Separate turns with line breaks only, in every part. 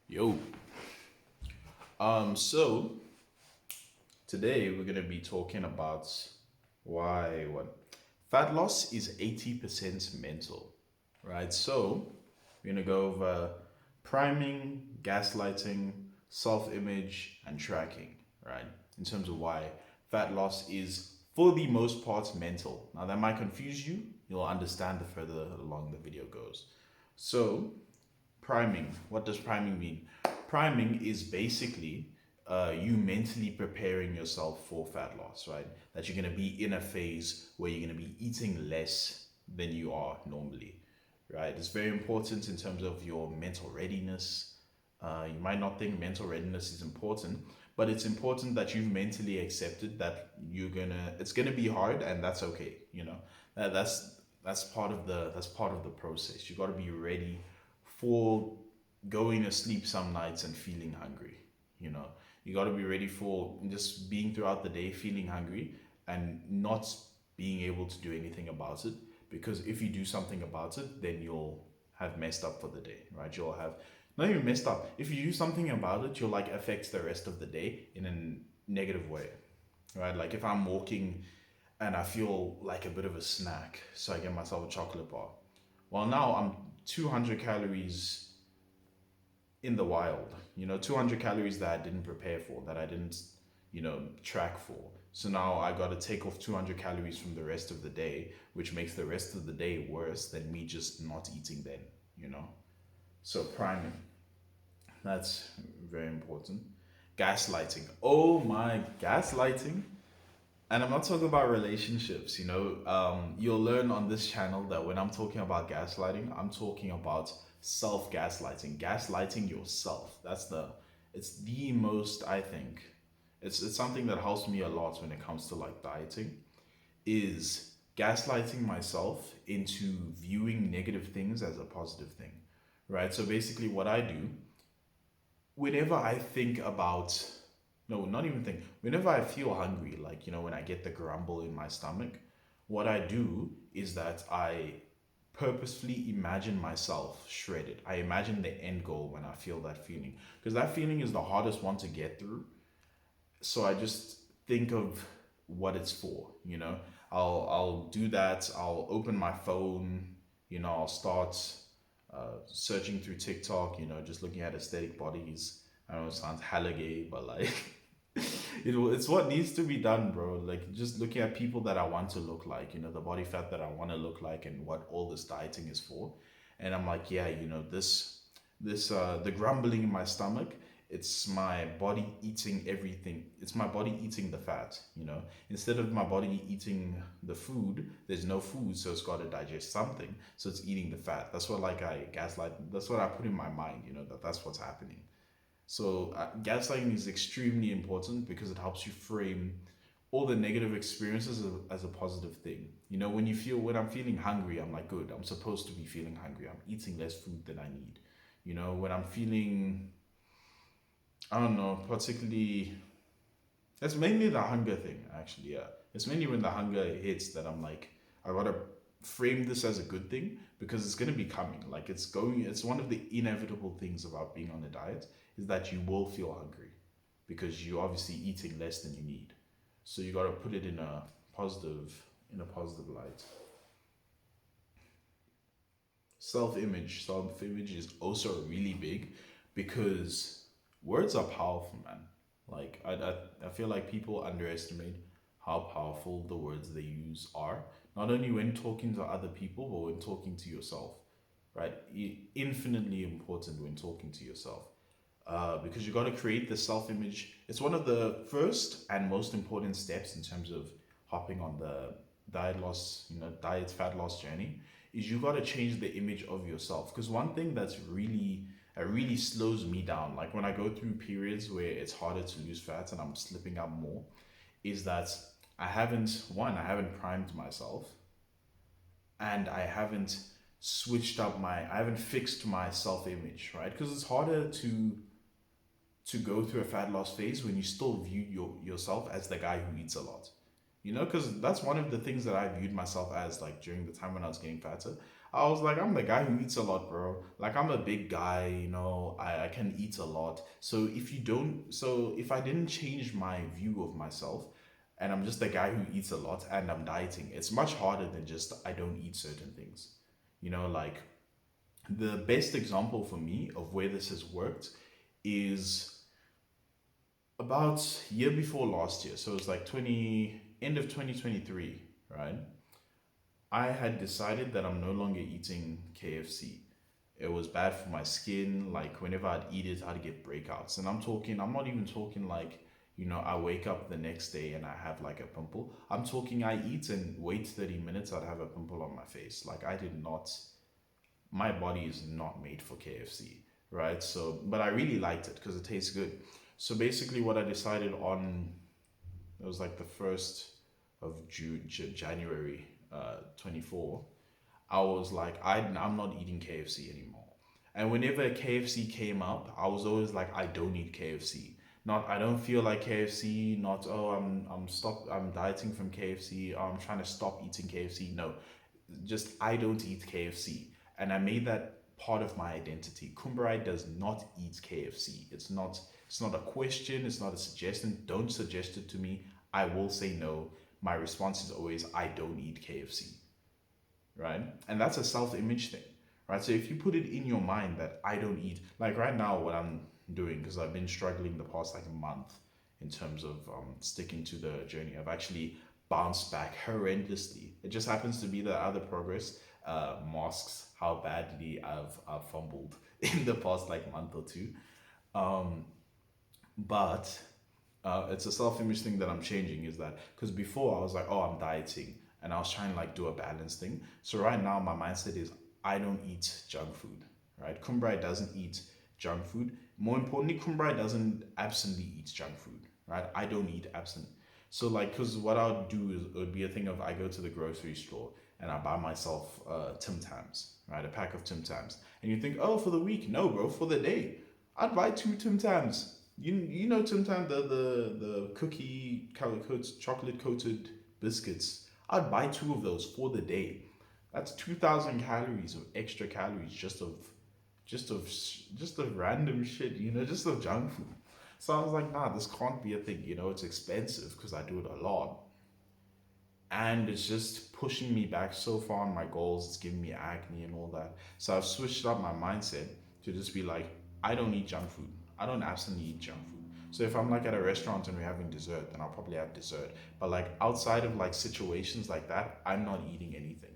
Yo. So today we're gonna be talking about why what fat loss is 80% mental, right? So we're gonna go over priming, gaslighting, self-image, and tracking, right? In terms of why fat loss is for the most part mental. Now that might confuse you, you'll understand the further along the video goes. So priming, what does priming mean? Priming is basically you mentally preparing yourself for fat loss, right? That you're going to be in a phase where you're going to be eating less than you are normally, right? It's very important in terms of your mental readiness. You might not think mental readiness is important, but it's important that you've mentally accepted that it's gonna be hard, and that's okay. That's part of the process. You got to be ready for going to sleep some nights and feeling hungry. You know, you got to be ready for just being throughout the day feeling hungry and not being able to do anything about it. Because if you do something about it, then you'll have messed up for the day, right? You'll have not even messed up. If you do something about it, you'll like affect the rest of the day in a negative way, right? Like if I'm walking and I feel like a bit of a snack, so I get myself a chocolate bar. Well, now I'm 200 calories in the wild, 200 calories that I didn't prepare for, that I didn't, track for. So now I got to take off 200 calories from the rest of the day, which makes the rest of the day worse than me just not eating then, you know? So priming, that's very important. Gaslighting. Oh my, gaslighting. And I'm not talking about relationships, You'll learn on this channel that when I'm talking about gaslighting, I'm talking about self gaslighting, gaslighting yourself. It's the most, I think, it's something that helps me a lot when it comes to like dieting, is gaslighting myself into viewing negative things as a positive thing, right? So basically, what I do whenever I think about, no, not even think, whenever I feel hungry, like, when I get the grumble in my stomach, what I do is that I purposefully imagine myself shredded. I imagine the end goal when I feel that feeling. Because that feeling is the hardest one to get through. So I just think of what it's for, I'll do that. I'll open my phone, I'll start searching through TikTok, just looking at aesthetic bodies. I know it sounds hella gay, but like it's what needs to be done, bro. Like just looking at people that I want to look like, the body fat that I want to look like, and what all this dieting is for. And I'm like, yeah, this the grumbling in my stomach, it's my body eating everything. It's my body eating the fat, instead of my body eating the food, there's no food, so it's got to digest something, so it's eating the fat. That's what like I gaslight, that's what I put in my mind, that's what's happening. So gaslighting is extremely important because it helps you frame all the negative experiences as a positive thing. When I'm feeling hungry, I'm like, good, I'm supposed to be feeling hungry, I'm eating less food than I need. When I'm feeling, I don't know, particularly, it's mainly the hunger thing, actually. Yeah, it's mainly when the hunger hits that I'm like, I gotta frame this as a good thing because it's gonna be coming. Like it's one of the inevitable things about being on a diet is that you will feel hungry because you're obviously eating less than you need. So you gotta put it in a positive light. Self image is also really big because words are powerful, man. Like I feel like people underestimate how powerful the words they use are, not only when talking to other people but when talking to yourself, right? Infinitely important when talking to yourself, because you got to create the self image. It's one of the first and most important steps in terms of hopping on the diet fat loss journey. Is you got to change the image of yourself. Because one thing that really slows me down, like when I go through periods where it's harder to lose fat and I'm slipping up more, is that I haven't primed myself, and I haven't fixed my self image, right? Because it's harder to go through a fat loss phase when you still view yourself as the guy who eats a lot. Because that's one of the things that I viewed myself as, like during the time when I was getting fatter. I was like, I'm the guy who eats a lot, bro. Like, I'm a big guy, I can eat a lot. So if I didn't change my view of myself, and I'm just the guy who eats a lot and I'm dieting, it's much harder than just I don't eat certain things. Like the best example for me of where this has worked is about year before last year. So it's like end of 2023, right? I had decided that I'm no longer eating KFC. It was bad for my skin. Like whenever I'd eat it, I'd get breakouts. And I'm not even talking like, I wake up the next day and I have like a pimple. I'm talking I eat and wait 30 minutes, I'd have a pimple on my face. Like my body is not made for KFC, right? So, but I really liked it because it tastes good. So basically, what I decided on, it was like the 1st of January 24. I was like, I'm not eating KFC anymore. And whenever KFC came up, I was always like, I don't eat KFC. Not, I don't feel like KFC. Not, oh, I'm dieting from KFC. Oh, I'm trying to stop eating KFC. No, just I don't eat KFC, and I made that part of my identity. Kumbarai does not eat KFC. It's not. It's not a question. It's not a suggestion. Don't suggest it to me. I will say no. My response is always I don't eat KFC, right? And that's a self-image thing, right? So if you put it in your mind that I don't eat, like right now, what I'm doing, because I've been struggling the past like a month in terms of sticking to the journey. I've actually bounced back horrendously. It just happens to be that other progress masks how badly I've fumbled in the past like month or two. Um, but it's a self-image thing that I'm changing, is that because before I was like, oh, I'm dieting, and I was trying to like do a balance thing. So right now my mindset is I don't eat junk food, right? Kumbrai doesn't eat junk food. More importantly, Kumbrai doesn't absently eat junk food, right? I don't eat absent. So like, because what I would do is it would be a thing of I go to the grocery store and I buy myself Tim Tams, right? A pack of Tim Tams. And you think, oh, for the week? No, bro, for the day. I'd buy two Tim Tams. You know Tim Tam, the cookie chocolate coated biscuits. I'd buy two of those for the day. That's 2,000 calories of extra calories just of random shit, just of junk food. So I was like, nah, this can't be a thing. It's expensive because I do it a lot, and it's just pushing me back so far on my goals. It's giving me acne and all that. So I've switched up my mindset to just be like, I don't eat junk food. I don't absolutely eat junk food. So if I'm like at a restaurant and we're having dessert, then I'll probably have dessert. But like outside of like situations like that, I'm not eating anything.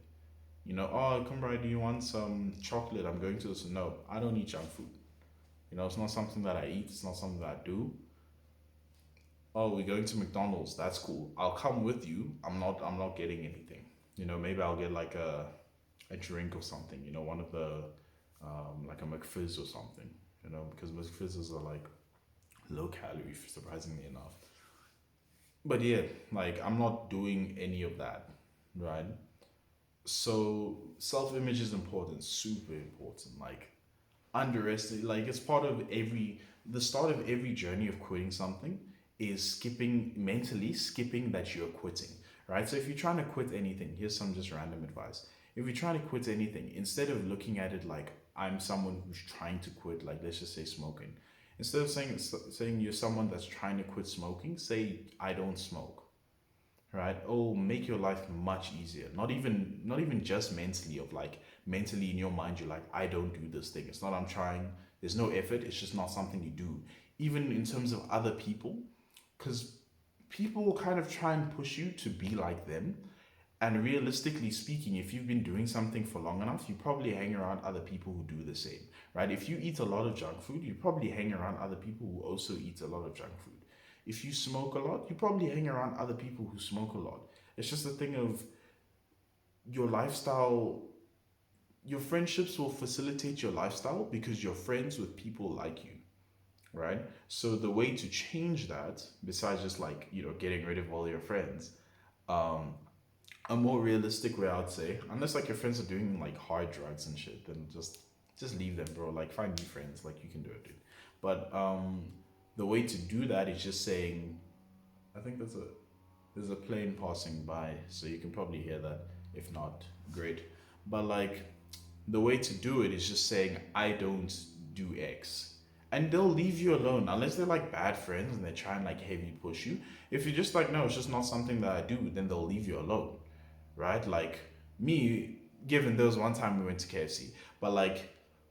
Oh, come right, do you want some chocolate? I'm going to this. No, I don't eat junk food. It's not something that I eat. It's not something that I do. Oh, we're going to McDonald's. That's cool. I'll come with you. I'm not getting anything. Maybe I'll get like a drink or something. One of the like a McFizz or something. Because McFizzes are like low calorie, surprisingly enough. But yeah, like I'm not doing any of that, right? So self image is important, super important. Like underestimate, like it's part of the start of every journey of quitting something is skipping that you're quitting, right? So if you're trying to quit anything, here's some just random advice. If you're trying to quit anything, instead of looking at it like I'm someone who's trying to quit, like let's just say smoking, instead of saying you're someone that's trying to quit smoking, say I don't smoke, right? Oh, make your life much easier. Not even just mentally, of like mentally in your mind you're like I don't do this thing. It's not I'm trying. There's no effort. It's just not something you do. Even in terms of other people, because people will kind of try and push you to be like them. And realistically speaking, if you've been doing something for long enough, you probably hang around other people who do the same, right? If you eat a lot of junk food, you probably hang around other people who also eat a lot of junk food. If you smoke a lot, you probably hang around other people who smoke a lot. It's just a thing of your lifestyle. Your friendships will facilitate your lifestyle because you're friends with people like you, right? So the way to change that, besides just like, getting rid of all your friends, um, a more realistic way I'd say, unless like your friends are doing like hard drugs and shit, then just leave them, bro. Like find new friends, like you can do it, dude. But the way to do that is just saying, I think there's a plane passing by, so you can probably hear that. If not, great. But like the way to do it is just saying, I don't do X. And they'll leave you alone unless they're like bad friends and they try and like heavy push you. If you're just like, no, it's just not something that I do, then they'll leave you alone, right? Like me, given there was one time we went to KFC, but like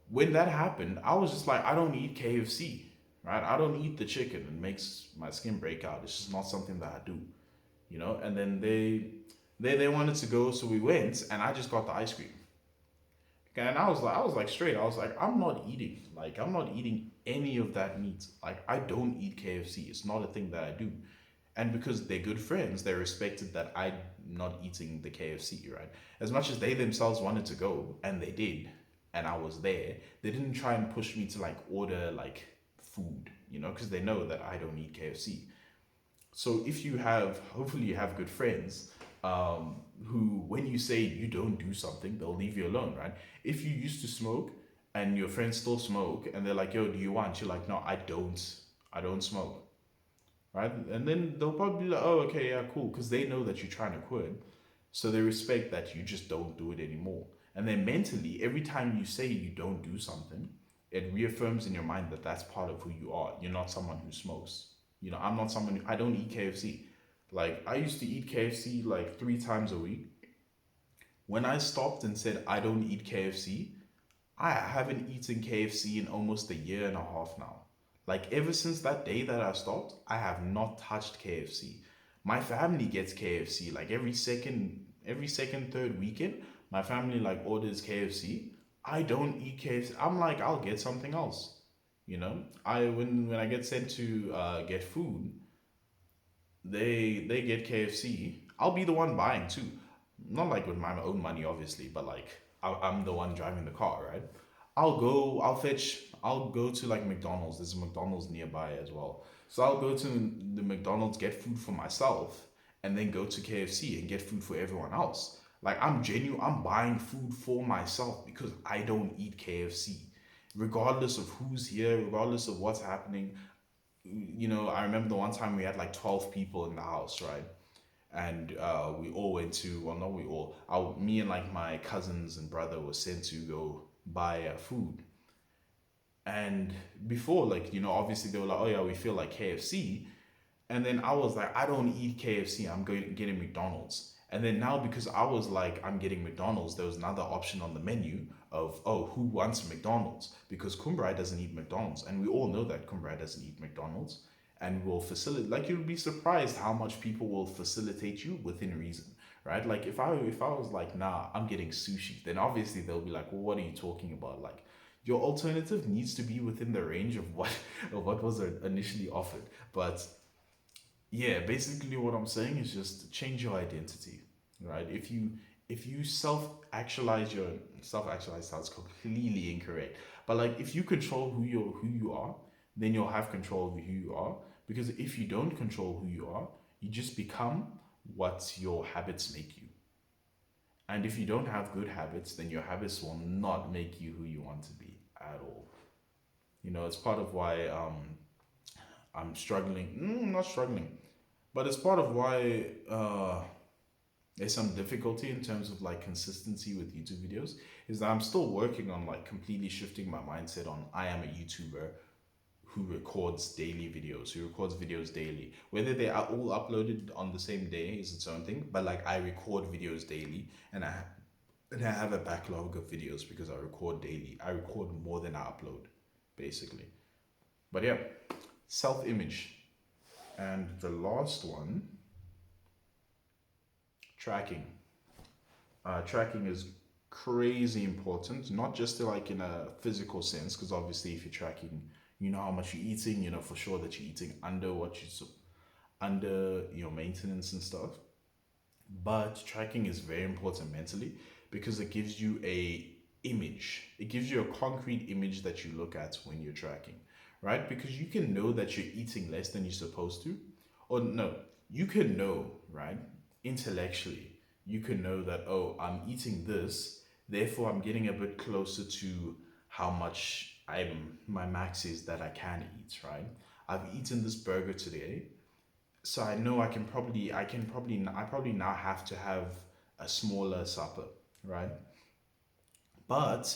when that happened, I was just like, I don't eat KFC, right? I don't eat the chicken. It makes my skin break out. It's just not something that I do, you know? And then they wanted to go, so we went, and I just got the ice cream. And I was like straight. I was like, I'm not eating any of that meat. Like, I don't eat KFC. It's not a thing that I do. And because they're good friends, they respected that I'm not eating the KFC, right? As much as they themselves wanted to go, and they did, and I was there, they didn't try and push me to like order like food, you know, because they know that I don't eat KFC. So if you have, hopefully you have good friends, who, when you say you don't do something, they'll leave you alone, right? If you used to smoke and your friends still smoke and they're like, yo, do you want? You're like, no, I don't smoke, right? And then they'll probably be like, oh, okay, yeah, cool, because they know that you're trying to quit. So they respect that you just don't do it anymore. And then mentally, every time you say you don't do something, it reaffirms in your mind that that's part of who you are. You're not someone who smokes. You know, I'm not someone who, I don't eat KFC. Like, I used to eat KFC like 3 times a week. When I stopped and said I don't eat KFC, I haven't eaten KFC in almost a year and a half now. Like, ever since that day that I stopped, I have not touched KFC. My family gets KFC like every second, third weekend. My family like orders KFC. I don't eat KFC. I'm like, I'll get something else. You know, I when I get sent to get food, they get KFC. I'll be the one buying too. Not like with my own money, obviously, but like I'm the one driving the car, right? I'll go to like McDonald's. There's a McDonald's nearby as well. So I'll go to the McDonald's, get food for myself, and then go to KFC and get food for everyone else. Like, I'm buying food for myself because I don't eat KFC. Regardless of who's here, regardless of what's happening, you know, I remember the one time we had like 12 people in the house, right? And we all went to, well, not we all, me and like my cousins and brother were sent to go buy food. And before, like, you know, obviously they were like, oh yeah, we feel like KFC. And then I was like, I don't eat KFC. I'm going getting McDonald's. And then now, because I was like, I'm getting McDonald's, there was another option on the menu of, oh, who wants McDonald's? Because Kumbrai doesn't eat McDonald's. And we all know that Kumbrai doesn't eat McDonald's. And will facilitate, like, you'll be surprised how much people will facilitate you within reason, right? Like, if I was like, nah, I'm getting sushi, then obviously they'll be like, well, what are you talking about? Like, your alternative needs to be within the range of what of what was initially offered. But yeah, basically what I'm saying is just change your identity, right? If you self actualize sounds completely incorrect, but like if you control who you are, then you'll have control of who you are. Because if you don't control who you are, you just become what your habits make you. And if you don't have good habits, then your habits will not make you who you want to be at all. You know, it's part of why I'm struggling. Not struggling, but it's part of why there's some difficulty in terms of like consistency with YouTube videos. Is that I'm still working on like completely shifting my mindset on I am a YouTuber who records daily videos, who records videos daily. Whether they are all uploaded on the same day is its own thing, but like I record videos daily, and I have a backlog of videos because I record daily. I record more than I upload, basically. But yeah, self-image. And the last one, tracking. Tracking is crazy important, not just like in a physical sense, because obviously if you're tracking, you know how much you're eating, you know for sure that you're eating under under your maintenance and stuff. But tracking is very important mentally because it gives you a image. It gives you a concrete image that you look at when you're tracking, right? Because you can know that you're eating less than you're supposed to, or no, you can know, right? Intellectually, you can know that, oh, I'm eating this, therefore I'm getting a bit closer to how much my max is that I can eat, right? I've eaten this burger today, so I know I probably now have to have a smaller supper, right? But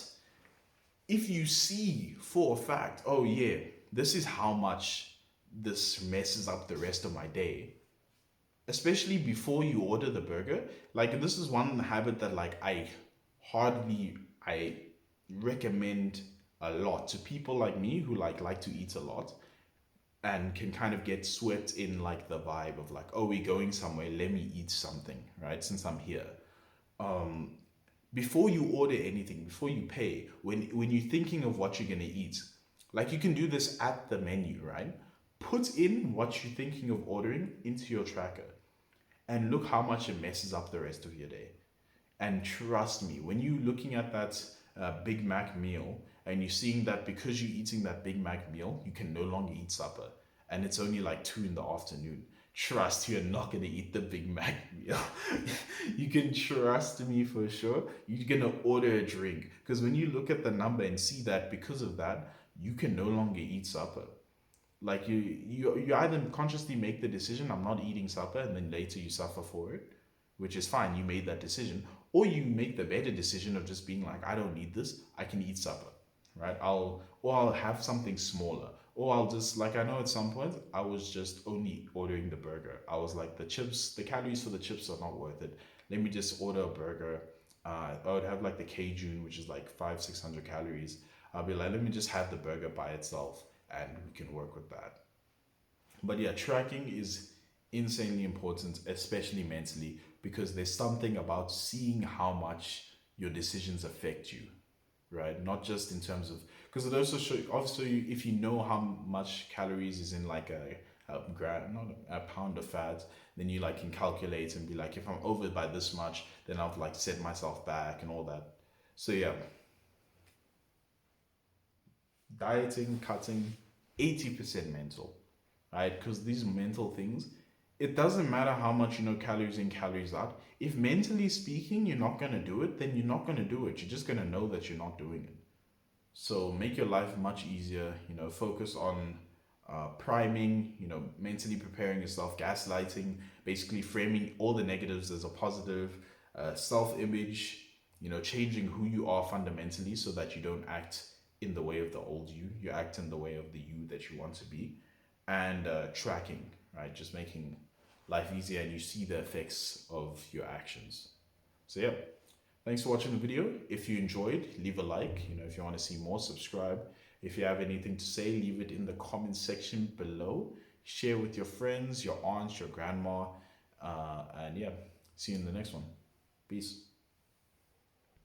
if you see for a fact, oh yeah, this is how much this messes up the rest of my day, especially before you order the burger. Like, this is one habit that like I recommend a lot to people like me who like to eat a lot and can kind of get swept in like the vibe of like, oh, we're going somewhere, let me eat something, right? Since I'm here. Before you order anything, before you pay, when you're thinking of what you're gonna eat, like, you can do this at the menu, right? Put in what you're thinking of ordering into your tracker and look how much it messes up the rest of your day. And trust me, when you're looking at that Big Mac meal and you're seeing that because you're eating that Big Mac meal, you can no longer eat supper and it's only like 2 in the afternoon. Trust you're not going to eat the Big Mac meal. You can trust me for sure. You're going to order a drink because when you look at the number and see that because of that, you can no longer eat supper. Like, you either consciously make the decision, I'm not eating supper, and then later you suffer for it, which is fine, you made that decision, or you make the better decision of just being like, I don't need this, I can eat supper, right? I'll have something smaller, or I'll just, like, I know at some point I was just only ordering the burger. I was like, the calories for the chips are not worth it. Let me just order a burger. I would have like the Cajun, which is like 500-600 calories. I'll be like, let me just have the burger by itself and we can work with that. But yeah, tracking is insanely important, especially mentally, because there's something about seeing how much your decisions affect you, right? Not just in terms of, because it also if you know how much calories is in like a gram, not a pound of fat, then you like can calculate and be like, if I'm over by this much, then I've like set myself back and all that. So yeah, dieting, cutting, 80% mental, right? Because these mental things, it doesn't matter how much you know calories in, calories out. If mentally speaking, you're not going to do it, then you're not going to do it. You're just going to know that you're not doing it. So make your life much easier, focus on priming, mentally preparing yourself, gaslighting, basically framing all the negatives as a positive, self image, changing who you are fundamentally so that you don't act in the way of the old you act in the way of the you that you want to be, and tracking, right? Just making life easier and you see the effects of your actions. So, yeah. Thanks for watching the video. If you enjoyed, leave a like. If you want to see more, subscribe. If you have anything to say, leave it in the comment section below. Share with your friends, your aunts, your grandma. And yeah, see you in the next one. Peace.